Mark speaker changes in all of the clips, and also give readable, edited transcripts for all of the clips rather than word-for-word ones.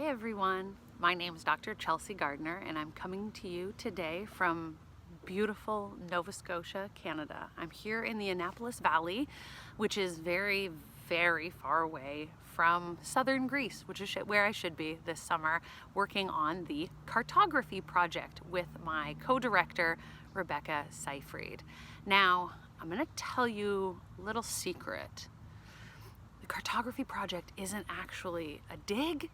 Speaker 1: Hi everyone, my name is Dr. Chelsea Gardner and I'm coming to you today from beautiful Nova Scotia, Canada. I'm here in the Annapolis Valley, which is very, very far away from southern Greece, which is where I should be this summer, working on the cartography project with my co-director, Rebecca Seyfried. Now, I'm gonna tell you a little secret. The cartography project isn't actually a dig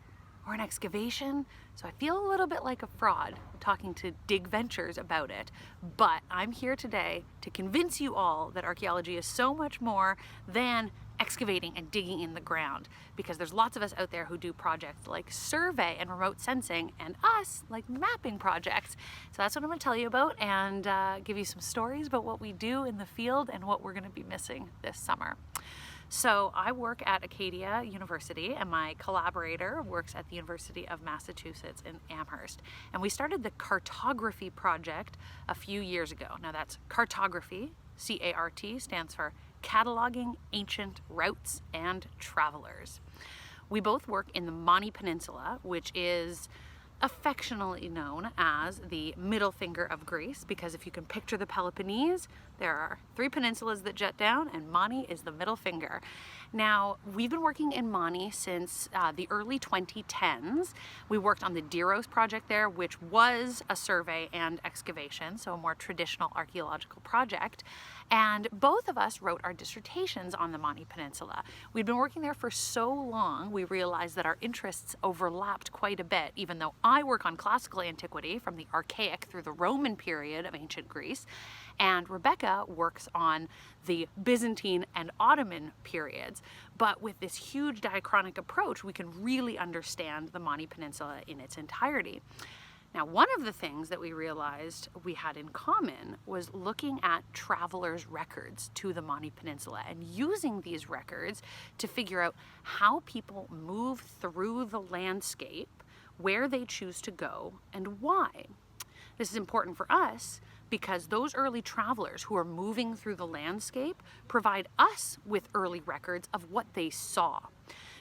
Speaker 1: or an excavation, so I feel a little bit like a fraud talking to Dig Ventures about it, but I'm here today to convince you all that archaeology is so much more than excavating and digging in the ground, because there's lots of us out there who do projects like survey and remote sensing, and us like mapping projects. So that's what I'm going to tell you about, and give you some stories about what we do in the field and what we're going to be missing this summer. So I work at Acadia University and my collaborator works at the University of Massachusetts in Amherst. And we started the cartography project a few years ago. Now that's cartography, C-A-R-T, stands for Cataloging Ancient Routes and Travelers. We both work in the Mani Peninsula, which is affectionately known as the middle finger of Greece, because if you can picture the Peloponnese, there are 3 peninsulas that jut down and Mani is the middle finger. Now, we've been working in Mani since the early 2010s. We worked on the Diros project there, which was a survey and excavation, so a more traditional archaeological project. And both of us wrote our dissertations on the Mani Peninsula. We'd been working there for so long, we realized that our interests overlapped quite a bit, even though I work on classical antiquity from the Archaic through the Roman period of ancient Greece, and Rebecca works on the Byzantine and Ottoman periods. But with this huge diachronic approach, we can really understand the Mani Peninsula in its entirety. Now, one of the things that we realized we had in common was looking at travelers' records to the Mani Peninsula and using these records to figure out how people move through the landscape, where they choose to go, and why. This is important for us because those early travelers who are moving through the landscape provide us with early records of what they saw.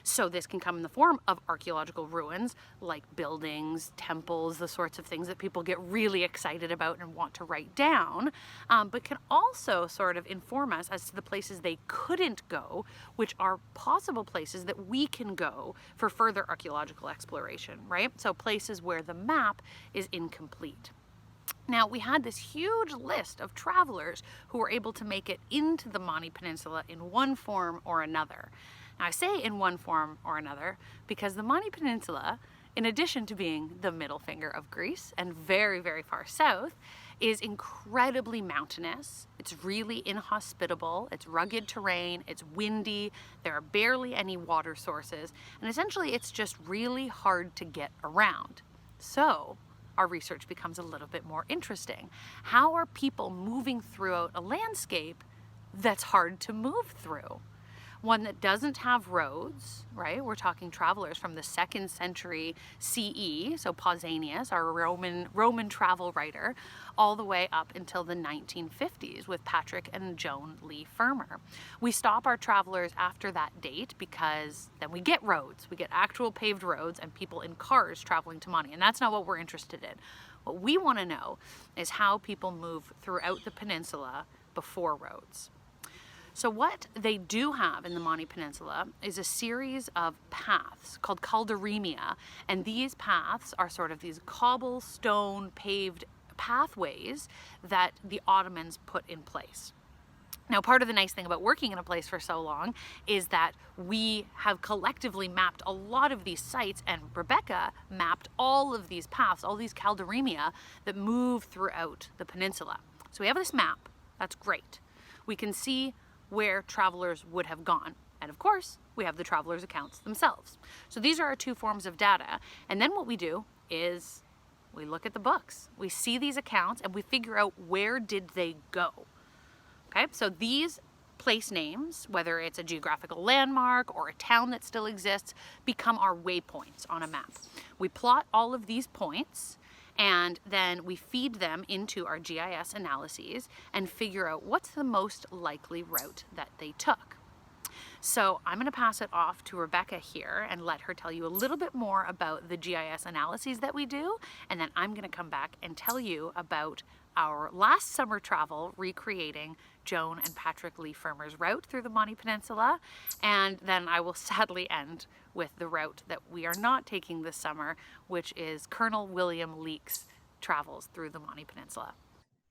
Speaker 1: So this can come in the form of archaeological ruins like buildings, temples, the sorts of things that people get really excited about and want to write down, but can also sort of inform us as to the places they couldn't go, which are possible places that we can go for further archaeological exploration, right? So places where the map is incomplete. Now, we had this huge list of travelers who were able to make it into the Mani Peninsula in one form or another. Now, I say in one form or another because the Mani Peninsula, in addition to being the middle finger of Greece and very, very far south, is incredibly mountainous. It's really inhospitable. It's rugged terrain. It's windy. There are barely any water sources. And essentially, it's just really hard to get around. So our research becomes a little bit more interesting. How are people moving throughout a landscape that's hard to move through? One that doesn't have roads, right? We're talking travelers from the 2nd century CE, so Pausanias, our Roman travel writer, all the way up until the 1950s with Patrick and Joan Lee Fermer. We stop our travelers after that date because then we get roads. We get actual paved roads and people in cars traveling to Mani, and that's not what we're interested in. What we want to know is how people move throughout the peninsula before roads. So what they do have in the Mani Peninsula is a series of paths called calderemia, and these paths are sort of these cobblestone paved pathways that the Ottomans put in place. Now, part of the nice thing about working in a place for so long is that we have collectively mapped a lot of these sites, and Rebecca mapped all of these paths, all these calderemia that move throughout the peninsula. So we have this map. That's great. We can see where travelers would have gone. And of course, we have the travelers' accounts themselves. So these are our 2 forms of data. And then what we do is we look at the books. We see these accounts and we figure out where did they go. Okay, so these place names, whether it's a geographical landmark or a town that still exists, become our waypoints on a map. We plot all of these points and then we feed them into our GIS analyses and figure out what's the most likely route that they took. So I'm going to pass it off to Rebecca here and let her tell you a little bit more about the GIS analyses that we do. And then I'm going to come back and tell you about our last summer travel recreating Joan and Patrick Lee Firmer's route through the Monty Peninsula. And then I will sadly end with the route that we are not taking this summer, which is Colonel William Leake's travels through the Monty Peninsula.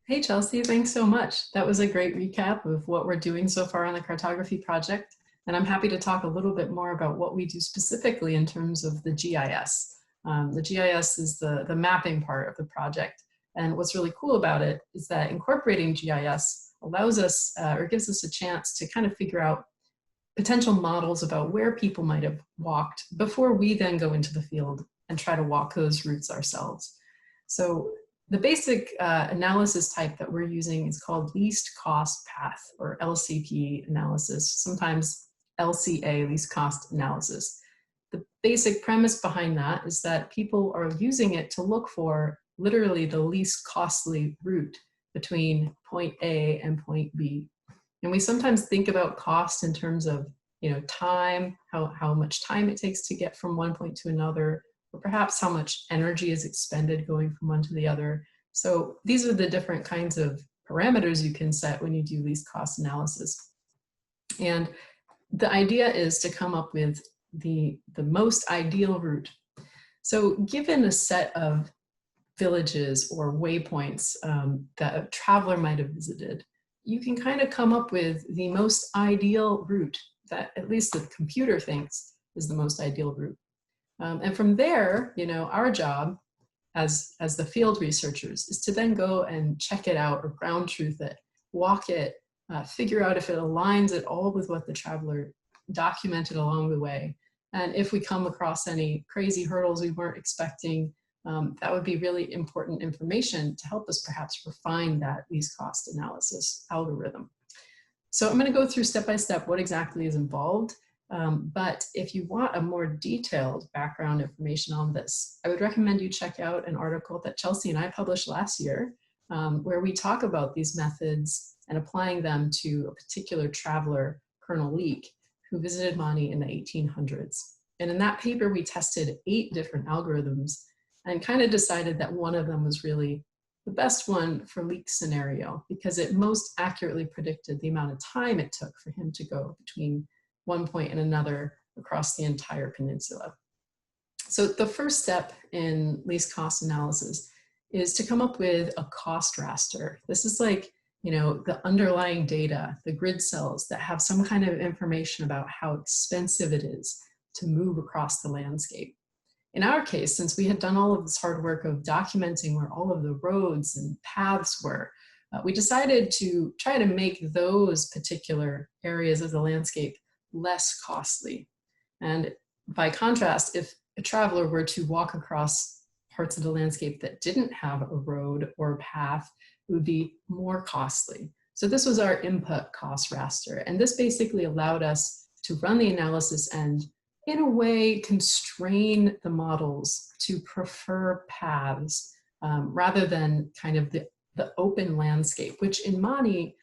Speaker 2: Hey, Chelsea, thanks so much. That was a great recap of what we're doing so far on the cartography project. And I'm happy to talk a little bit more about what we do specifically in terms of the GIS. The GIS is the mapping part of the project. And what's really cool about it is that incorporating GIS allows us or gives us a chance to kind of figure out potential models about where people might have walked before we then go into the field and try to walk those routes ourselves. So the basic analysis type that we're using is called least cost path, or LCP analysis, sometimes LCA, least cost analysis. The basic premise behind that is that people are using it to look for literally the least costly route between point A and point B. And we sometimes think about cost in terms of, time, how much time it takes to get from one point to another, or perhaps how much energy is expended going from one to the other. So these are the different kinds of parameters you can set when you do least cost analysis. And the idea is to come up with the most ideal route. So given a set of villages or waypoints that a traveler might have visited, you can kind of come up with the most ideal route that at least the computer thinks is the most ideal route. And from there, our job as the field researchers is to then go and check it out or ground truth it, walk it, figure out if it aligns at all with what the traveler documented along the way. And if we come across any crazy hurdles we weren't expecting, that would be really important information to help us perhaps refine that least cost analysis algorithm. So I'm going to go through step by step what exactly is involved. But if you want a more detailed background information on this, I would recommend you check out an article that Chelsea and I published last year, where we talk about these methods and applying them to a particular traveler, Colonel Leake, who visited Monty in the 1800s. And in that paper, we tested 8 different algorithms and kind of decided that one of them was really the best one for Leake's scenario, because it most accurately predicted the amount of time it took for him to go between one point and another across the entire peninsula. So the first step in least cost analysis is to come up with a cost raster. This is like, the underlying data, the grid cells that have some kind of information about how expensive it is to move across the landscape. In our case, since we had done all of this hard work of documenting where all of the roads and paths were, we decided to try to make those particular areas of the landscape less costly. And by contrast, if a traveler were to walk across parts of the landscape that didn't have a road or a path, it would be more costly. So this was our input cost raster. And this basically allowed us to run the analysis and, in a way, constrain the models to prefer paths rather than kind of the open landscape, which in Monty,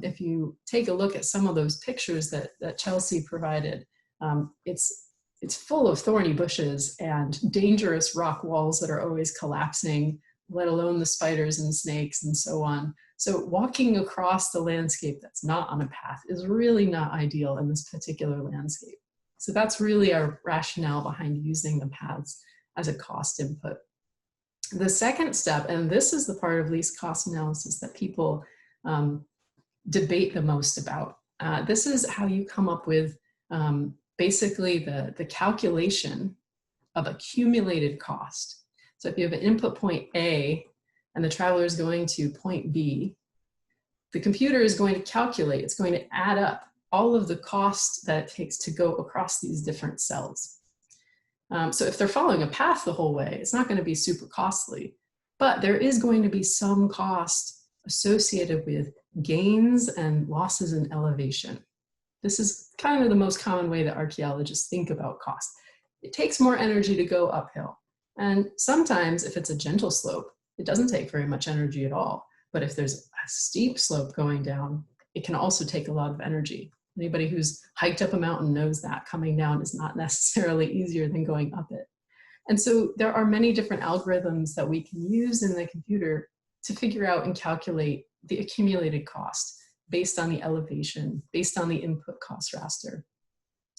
Speaker 2: if you take a look at some of those pictures that Chelsea provided, it's full of thorny bushes and dangerous rock walls that are always collapsing, let alone the spiders and snakes and so on. So walking across the landscape that's not on a path is really not ideal in this particular landscape. So that's really our rationale behind using the paths as a cost input. The second step, and this is the part of least cost analysis that people debate the most about. This is how you come up with basically the calculation of accumulated cost. So if you have an input point A and the traveler is going to point B, the computer is going to calculate, it's going to add up all of the cost that it takes to go across these different cells. So if they're following a path the whole way, it's not going to be super costly, but there is going to be some cost associated with gains and losses in elevation. This is kind of the most common way that archaeologists think about cost. It takes more energy to go uphill. And sometimes if it's a gentle slope, it doesn't take very much energy at all. But if there's a steep slope going down, it can also take a lot of energy. Anybody who's hiked up a mountain knows that coming down is not necessarily easier than going up it. And so there are many different algorithms that we can use in the computer to figure out and calculate the accumulated cost based on the elevation, based on the input cost raster.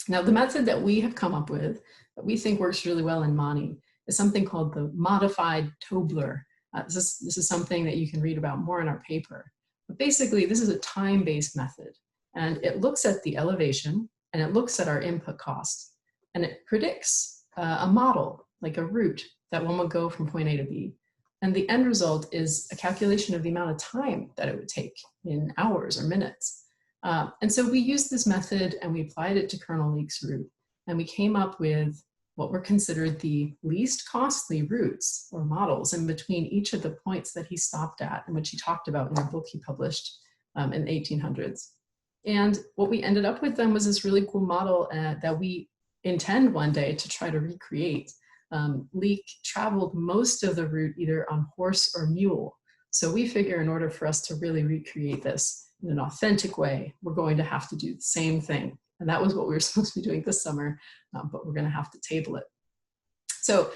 Speaker 2: Now, the method that we have come up with that we think works really well in Mani is something called the modified Tobler. This is something that you can read about more in our paper. But basically, this is a time-based method, and it looks at the elevation, and it looks at our input cost, and it predicts a model, like a route, that one would go from point A to B. And the end result is a calculation of the amount of time that it would take in hours or minutes. And so we used this method and we applied it to Colonel Leake's route. And we came up with what were considered the least costly routes or models in between each of the points that he stopped at, and which he talked about in a book he published in the 1800s. And what we ended up with then was this really cool model that we intend one day to try to recreate. Leake traveled most of the route either on horse or mule. So we figure in order for us to really recreate this in an authentic way, we're going to have to do the same thing. And that was what we were supposed to be doing this summer, but we're going to have to table it. So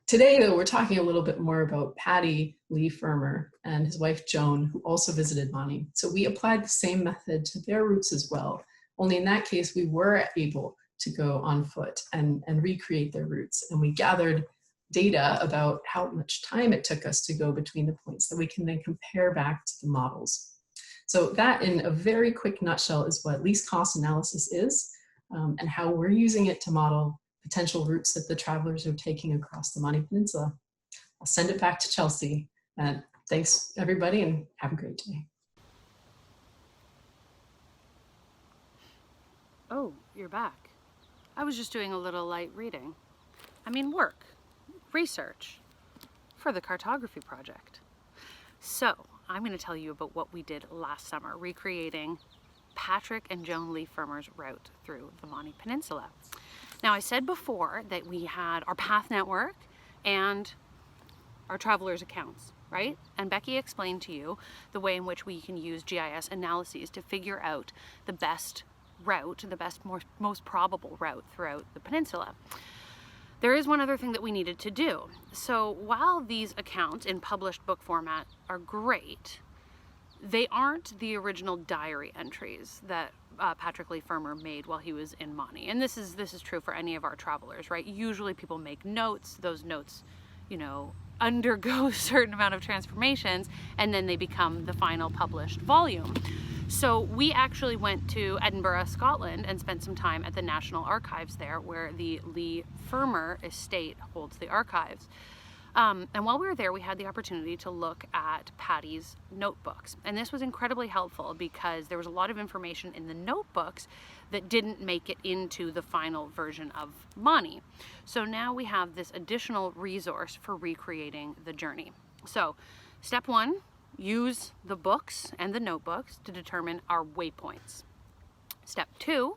Speaker 2: today, though, we're talking a little bit more about Paddy Lee Fermer and his wife Joan, who also visited Mani. So we applied the same method to their routes as well. Only in that case, we were able to go on foot and recreate their routes. And we gathered data about how much time it took us to go between the points that we can then compare back to the models. So that, in a very quick nutshell, is what least cost analysis is, and how we're using it to model potential routes that the travelers are taking across the Mani Peninsula. I'll send it back to Chelsea. Thanks, everybody, and have a great day.
Speaker 1: Oh, you're back. I was just doing a little light reading. I mean, work, research for the cartography project. So I'm going to tell you about what we did last summer, recreating Patrick and Joan Lee Fermer's route through the Mani Peninsula. Now, I said before that we had our path network and our travelers' accounts, right? And Becky explained to you the way in which we can use GIS analyses to figure out the best route, the best, most probable route throughout the peninsula. There is one other thing that we needed to do. So while these accounts in published book format are great, they aren't the original diary entries that Patrick Lee Fermer made while he was in Mani. And this is true for any of our travelers, right? Usually people make notes, those notes, undergo a certain amount of transformations, and then they become the final published volume. So we actually went to Edinburgh, Scotland, and spent some time at the National Archives there, where the Lee Fermer estate holds the archives. And while we were there, we had the opportunity to look at Paddy's notebooks. And this was incredibly helpful because there was a lot of information in the notebooks that didn't make it into the final version of Mani. So now we have this additional resource for recreating the journey. So step one, use the books and the notebooks to determine our waypoints. Step two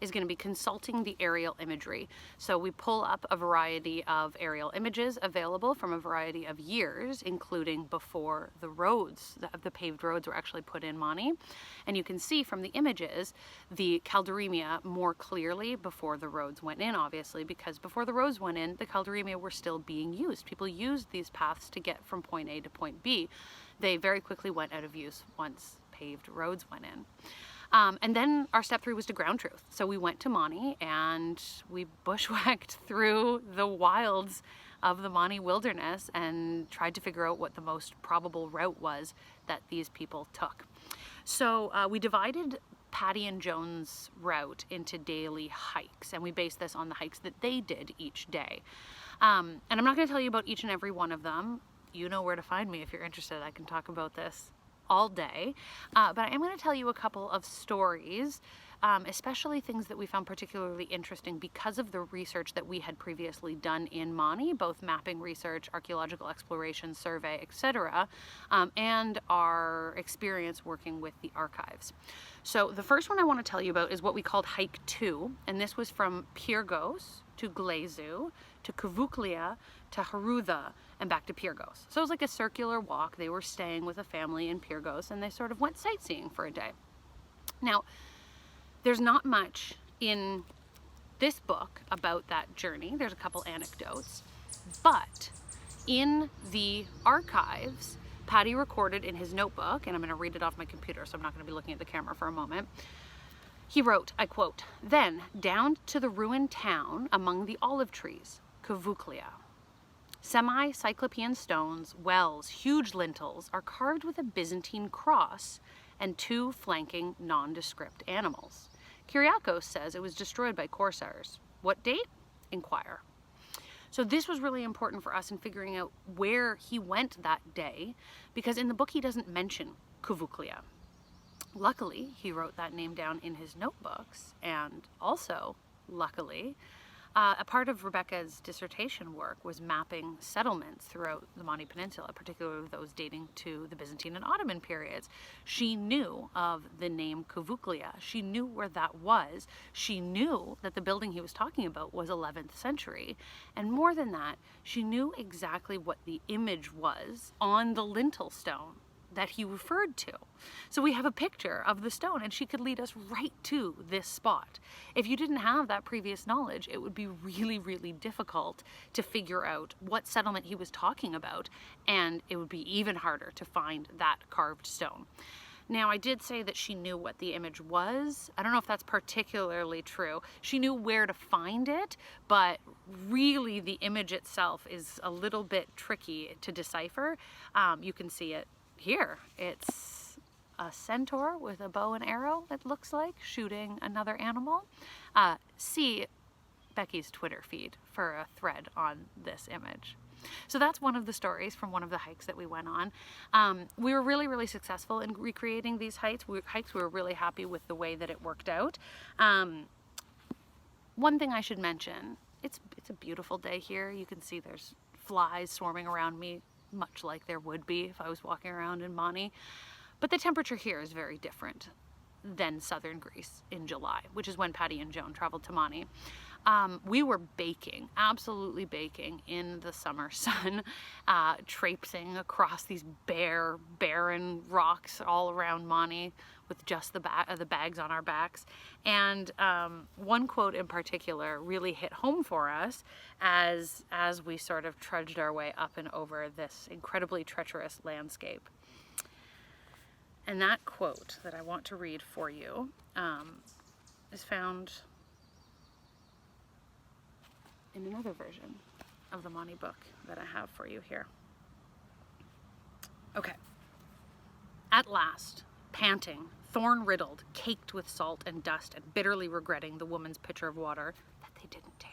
Speaker 1: is going to be consulting the aerial imagery. So we pull up a variety of aerial images available from a variety of years, including before the roads, the paved roads were actually put in Mani. And you can see from the images the calderemia more clearly before the roads went in, obviously, because before the roads went in, the calderemia were still being used. People used these paths to get from point A to point B. They very quickly went out of use once paved roads went in. And then our step three was to ground truth. So we went to Mani and we bushwhacked through the wilds of the Mani wilderness and tried to figure out what the most probable route was that these people took. So we divided Paddy and Joan's route into daily hikes, and we based this on the hikes that they did each day. And I'm not going to tell you about each and every one of them. You know where to find me if you're interested. I can talk about this all day, but I am going to tell you a couple of stories, especially things that we found particularly interesting because of the research that we had previously done in Mani, both mapping research, archaeological exploration, survey, etc., and our experience working with the archives. So the first one I want to tell you about is what we called Hike 2, and this was from Pyrgos to Glezu to Kavuklia to Harutha and back to Pyrgos. So it was like a circular walk. They were staying with a family in Pyrgos and they sort of went sightseeing for a day. Now, There's not much in this book about that journey. There's a couple anecdotes, but in the archives, Paddy recorded in his notebook, and I'm going to read it off my computer, so I'm not going to be looking at the camera for a moment. He wrote, I quote, "Then down to the ruined town among the olive trees, Kavuklia. Semi-cyclopean stones, wells, huge lintels are carved with a Byzantine cross and 2 flanking nondescript animals. Kyriakos says it was destroyed by corsairs. What date? Inquire." So this was really important for us in figuring out where he went that day, because in the book he doesn't mention Kavuklia. Luckily, he wrote that name down in his notebooks, and also, luckily, a part of Rebecca's dissertation work was mapping settlements throughout the Mani Peninsula, particularly those dating to the Byzantine and Ottoman periods. She knew of the name Kavuklia. She knew where that was. She knew that the building he was talking about was 11th century. And more than that, she knew exactly what the image was on the lintel stone that he referred to. So we have a picture of the stone, and she could lead us right to this spot. If you didn't have that previous knowledge, it would be really, really difficult to figure out what settlement he was talking about, and it would be even harder to find that carved stone. Now, I did say that she knew what the image was. I don't know if that's particularly true. She knew where to find it, but really the image itself is a little bit tricky to decipher. You can see it here. It's a centaur with a bow and arrow, it looks like, shooting another animal. See Becky's Twitter feed for a thread on this image. So that's one of the stories from one of the hikes that we went on. We were really, really successful in recreating these hikes. We were really happy with the way that it worked out. One thing I should mention, it's a beautiful day here. You can see there's flies swarming around me, much like there would be if I was walking around in Mani. But the temperature here is very different than southern Greece in July, which is when Paddy and Joan traveled to Mani. We were baking, absolutely baking in the summer sun, traipsing across these bare, barren rocks all around Mani with just the bags on our backs. And one quote in particular really hit home for us as we sort of trudged our way up and over this incredibly treacherous landscape. And that quote that I want to read for you is found in another version of the Mani book that I have for you here. Okay. At last, panting, thorn-riddled, caked with salt and dust, and bitterly regretting the woman's pitcher of water that they didn't take,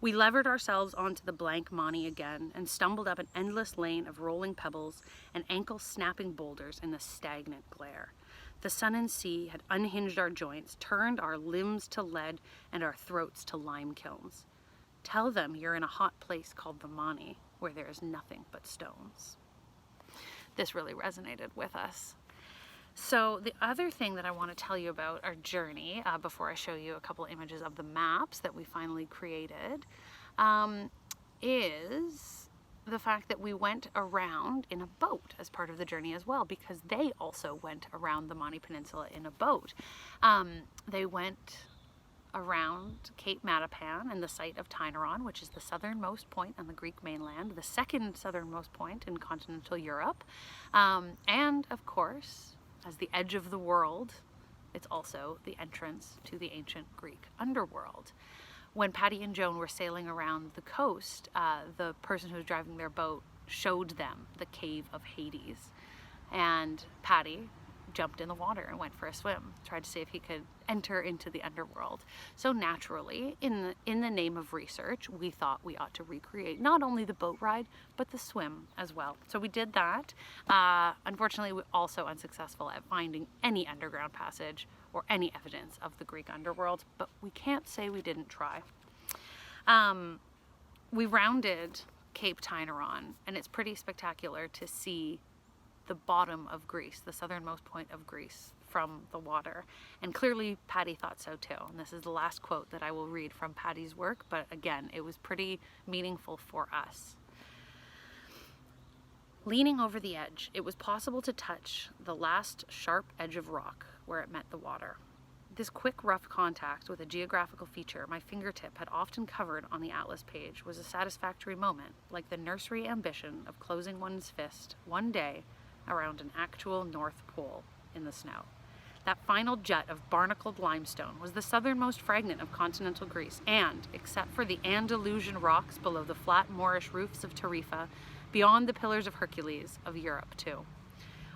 Speaker 1: we levered ourselves onto the blank Mani again and stumbled up an endless lane of rolling pebbles and ankle-snapping boulders in the stagnant glare. The sun and sea had unhinged our joints, turned our limbs to lead and our throats to lime kilns. Tell them you're in a hot place called the Mani, where there is nothing but stones. This really resonated with us. So the other thing that I want to tell you about our journey, before I show you a couple images of the maps that we finally created, is the fact that we went around in a boat as part of the journey as well, because they also went around the Mani Peninsula in a boat. They went around Cape Matapan and the site of Tainaron, which is the southernmost point on the Greek mainland, the second southernmost point in continental Europe, and of course, as the edge of the world, it's also the entrance to the ancient Greek underworld. When Paddy and Joan were sailing around the coast, the person who was driving their boat showed them the Cave of Hades, and Paddy jumped in the water and went for a swim, tried to see if he could enter into the underworld. So naturally, in the name of research, we thought we ought to recreate not only the boat ride, but the swim as well. So we did that. Unfortunately, we were also unsuccessful at finding any underground passage or any evidence of the Greek underworld, but we can't say we didn't try. We rounded Cape Tainaron, and it's pretty spectacular to see the bottom of Greece, the southernmost point of Greece, from the water. And clearly Paddy thought so too. And this is the last quote that I will read from Paddy's work, but again, it was pretty meaningful for us. Leaning over the edge, it was possible to touch the last sharp edge of rock where it met the water. This quick, rough contact with a geographical feature my fingertip had often covered on the atlas page was a satisfactory moment, like the nursery ambition of closing one's fist one day around an actual North Pole in the snow. That final jut of barnacled limestone was the southernmost fragment of continental Greece, and, except for the Andalusian rocks below the flat Moorish roofs of Tarifa, beyond the Pillars of Hercules of Europe too.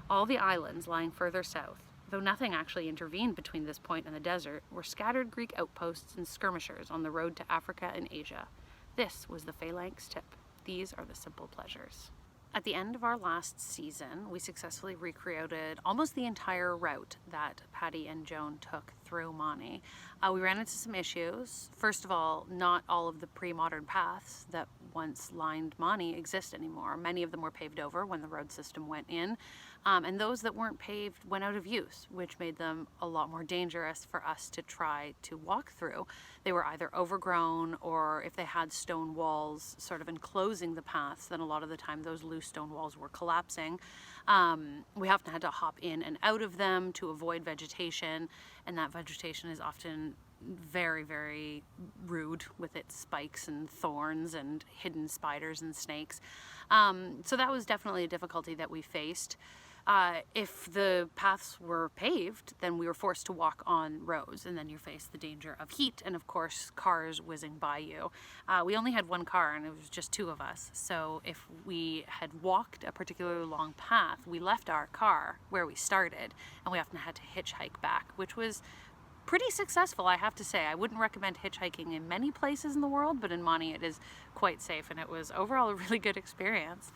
Speaker 1: All the islands lying further south, though nothing actually intervened between this point and the desert, were scattered Greek outposts and skirmishers on the road to Africa and Asia. This was the phalanx tip. These are the simple pleasures. At the end of our last season, we successfully recreated almost the entire route that Patty and Joan took through Mani. We ran into some issues. First of all, not all of the pre-modern paths that once lined Mani exist anymore. Many of them were paved over when the road system went in, and those that weren't paved went out of use, which made them a lot more dangerous for us to try to walk through. They were either overgrown, or if they had stone walls sort of enclosing the paths, then a lot of the time those loose stone walls were collapsing. We often had to hop in and out of them to avoid vegetation, and that vegetation is often very, very rude with its spikes and thorns and hidden spiders and snakes. So that was definitely a difficulty that we faced. If the paths were paved, then we were forced to walk on roads, and then you face the danger of heat and, of course, cars whizzing by you. We only had one car, and it was just two of us. So if we had walked a particularly long path, we left our car where we started, and we often had to hitchhike back, which was pretty successful, I have to say. I wouldn't recommend hitchhiking in many places in the world, but in Mani it is quite safe, and it was overall a really good experience.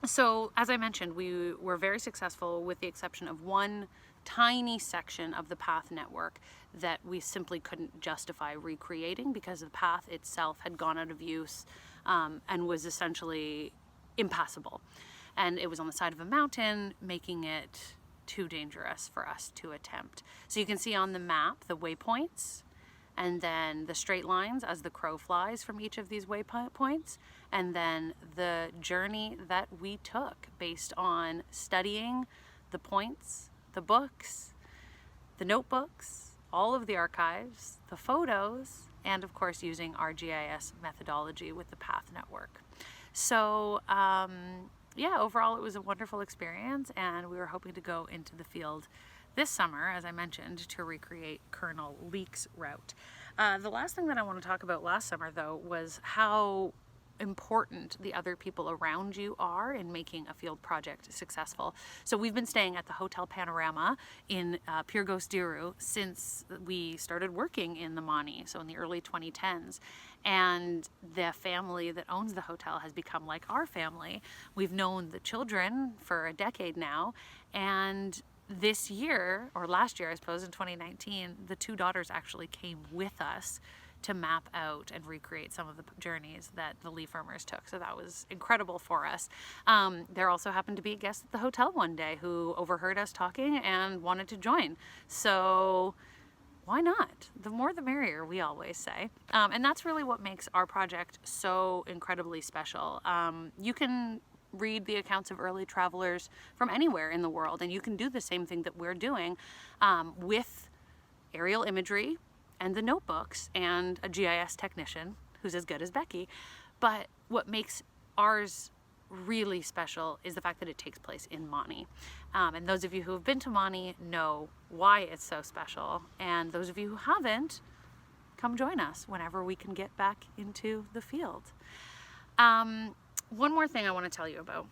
Speaker 1: So, as I mentioned, we were very successful with the exception of one tiny section of the path network that we simply couldn't justify recreating because the path itself had gone out of use and was essentially impassable. And it was on the side of a mountain, making it too dangerous for us to attempt. So you can see on the map the waypoints, and then the straight lines as the crow flies from each of these waypoints, and then the journey that we took based on studying the points, the books, the notebooks, all of the archives, the photos, and of course using ArcGIS methodology with the Path Network. So yeah, overall it was a wonderful experience, and we were hoping to go into the field this summer, as I mentioned, to recreate Colonel Leake's route. The last thing that I want to talk about last summer, though, was how important the other people around you are in making a field project successful. So we've been staying at the Hotel Panorama in Pyrgos Diru since we started working in the Mani, so in the early 2010s. And the family that owns the hotel has become like our family. We've known the children for a decade now, and this year, or last year I suppose, in 2019, the two daughters actually came with us to map out and recreate some of the journeys that the Lee Firmers took. So that was incredible for us. There also happened to be a guest at the hotel one day who overheard us talking and wanted to join. So why not? The more the merrier, we always say. And that's really what makes our project so incredibly special. You can read the accounts of early travelers from anywhere in the world, and you can do the same thing that we're doing with aerial imagery and the notebooks and a GIS technician who's as good as Becky. But what makes ours really special is the fact that it takes place in Mani. And those of you who have been to Mani know why it's so special, and those of you who haven't, come join us whenever we can get back into the field. One more thing I want to tell you about.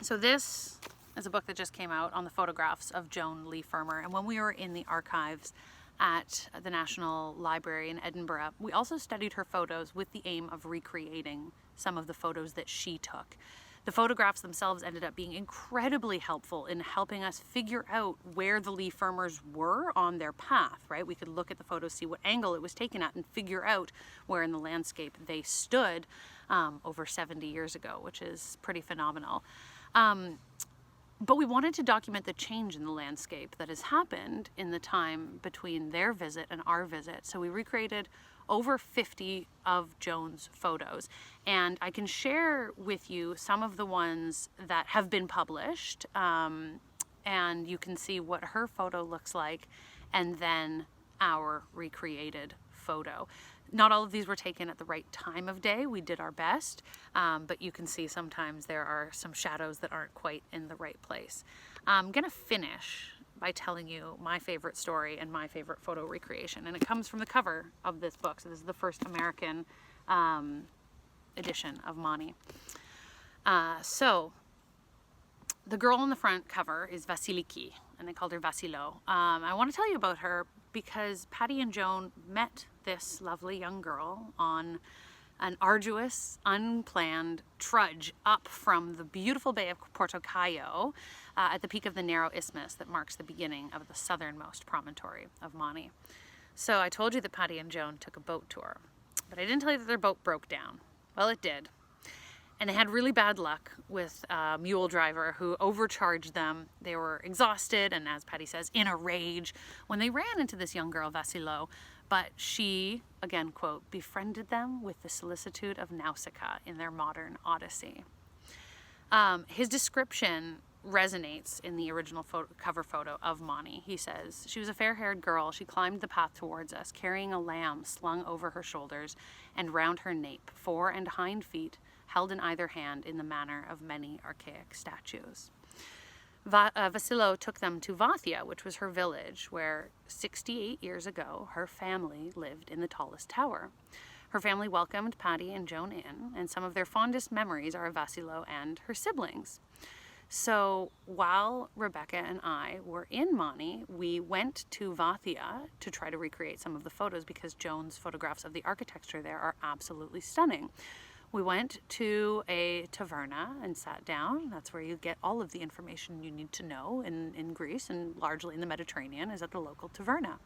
Speaker 1: So this is a book that just came out on the photographs of Joan Lee Firmer, and when we were in the archives at the National Library in Edinburgh, we also studied her photos with the aim of recreating some of the photos that she took. The photographs themselves ended up being incredibly helpful in helping us figure out where the Lee Firmers were on their path, right? We could look at the photos, see what angle it was taken at, and figure out where in the landscape they stood over 70 years ago, which is pretty phenomenal. But we wanted to document the change in the landscape that has happened in the time between their visit and our visit. So we recreated over 50 of Joan's photos, and I can share with you some of the ones that have been published, and you can see what her photo looks like and then our recreated photo. Not all of these were taken at the right time of day. We did our best, but you can see sometimes there are some shadows that aren't quite in the right place. I'm gonna finish by telling you my favorite story and my favorite photo recreation, and it comes from the cover of this book. So this is the first American edition of Mani. So the girl on the front cover is Vasiliki, and they called her Vasilo. I want to tell you about her because Patty and Joan met this lovely young girl on an arduous, unplanned trudge up from the beautiful Bay of Porto Cayo at the peak of the narrow isthmus that marks the beginning of the southernmost promontory of Mani. So I told you that Patty and Joan took a boat tour, but I didn't tell you that their boat broke down. Well, it did. And they had really bad luck with a mule driver who overcharged them. They were exhausted and, as Patty says, in a rage when they ran into this young girl, Vasilo. But she, again, quote, befriended them with the solicitude of Nausicaa in their modern odyssey. His description resonates in the original cover photo of Mani. He says, she was a fair-haired girl. She climbed the path towards us, carrying a lamb slung over her shoulders and round her nape, fore and hind feet held in either hand in the manner of many archaic statues. Vasilo took them to Vathia, which was her village, where 68 years ago her family lived in the tallest tower. Her family welcomed Patty and Joan in, and some of their fondest memories are of Vasilo and her siblings. So while Rebecca and I were in Mani, we went to Vathia to try to recreate some of the photos because Joan's photographs of the architecture there are absolutely stunning. We went to a taverna and sat down. That's where you get all of the information you need to know in Greece and largely in the Mediterranean, is at the local taverna.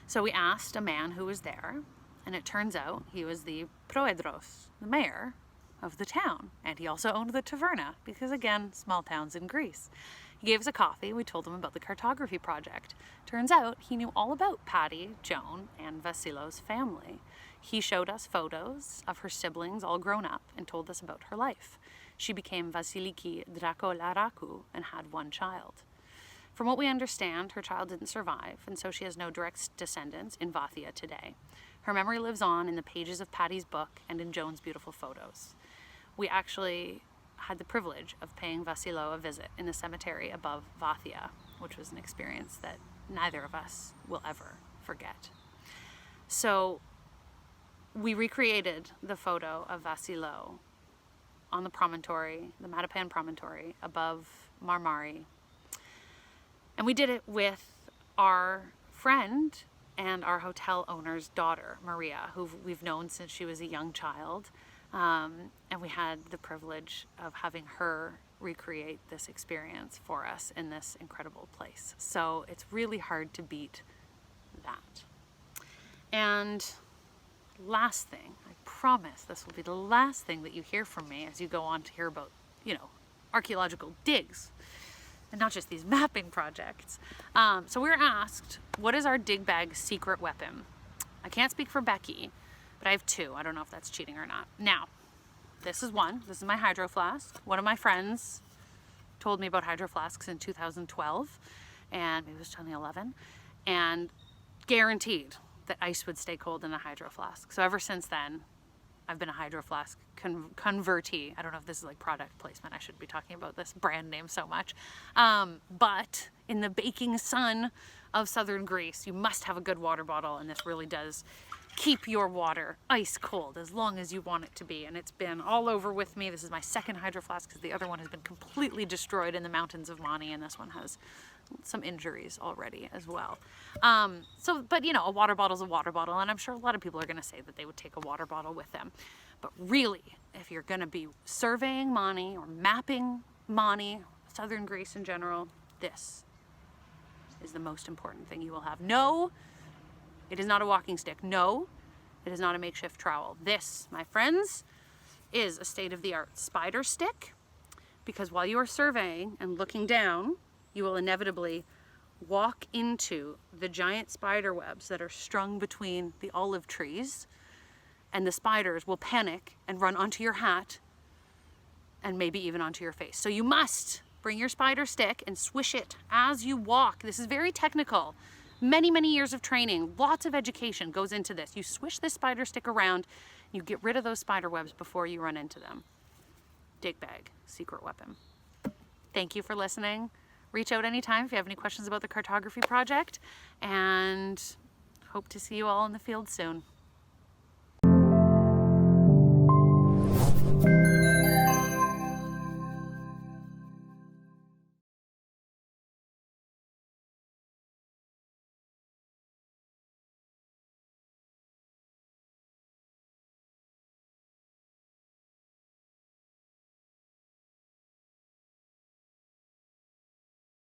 Speaker 1: So we asked a man who was there, and it turns out he was the proedros, the mayor of the town. And he also owned the taverna because, again, small towns in Greece. He gave us a coffee. We told him about the cartography project. Turns out he knew all about Patty, Joan, and Vasilo's family. He showed us photos of her siblings all grown up and told us about her life. She became Vasiliki Dracolaraku and had one child. From what we understand, her child didn't survive, and so she has no direct descendants in Vathia today. Her memory lives on in the pages of Patty's book and in Joan's beautiful photos. We actually had the privilege of paying Vasilo a visit in the cemetery above Vathia, which was an experience that neither of us will ever forget. So we recreated the photo of Vasilo on the promontory, the Matapan promontory above Marmari. And we did it with our friend and our hotel owner's daughter, Maria, who we've known since she was a young child. And we had the privilege of having her recreate this experience for us in this incredible place. So it's really hard to beat that. And last thing, I promise this will be the last thing that you hear from me as you go on to hear about, archaeological digs and not just these mapping projects. So we were asked, what is our dig bag secret weapon? I can't speak for Becky, but I have two. I don't know if that's cheating or not. Now, this is one. This is my hydro flask. One of my friends told me about hydro flasks in 2012, and maybe it was 2011, and guaranteed that ice would stay cold in a hydro flask. So ever since then, I've been a hydro flask convertee. I don't know if this is like product placement. I shouldn't be talking about this brand name so much. But in the baking sun of southern Greece, you must have a good water bottle, and this really does keep your water ice cold as long as you want it to be. And it's been all over with me. This is my second hydro flask because the other one has been completely destroyed in the mountains of Mani, and this one has some injuries already as well. But a water bottle is a water bottle, and I'm sure a lot of people are going to say that they would take a water bottle with them. But really, if you're going to be surveying Mani or mapping Mani, southern Greece in general, this is the most important thing you will have. No, it is not a walking stick. No, it is not a makeshift trowel. This, my friends, is a state-of-the-art spider stick, because while you are surveying and looking down, you will inevitably walk into the giant spider webs that are strung between the olive trees, and the spiders will panic and run onto your hat and maybe even onto your face. So you must bring your spider stick and swish it as you walk. This is very technical. Many, many years of training, lots of education goes into this. You swish this spider stick around, you get rid of those spider webs before you run into them. Dig bag, secret weapon. Thank you for listening. Reach out anytime if you have any questions about the cartography project, and hope to see you all in the field soon.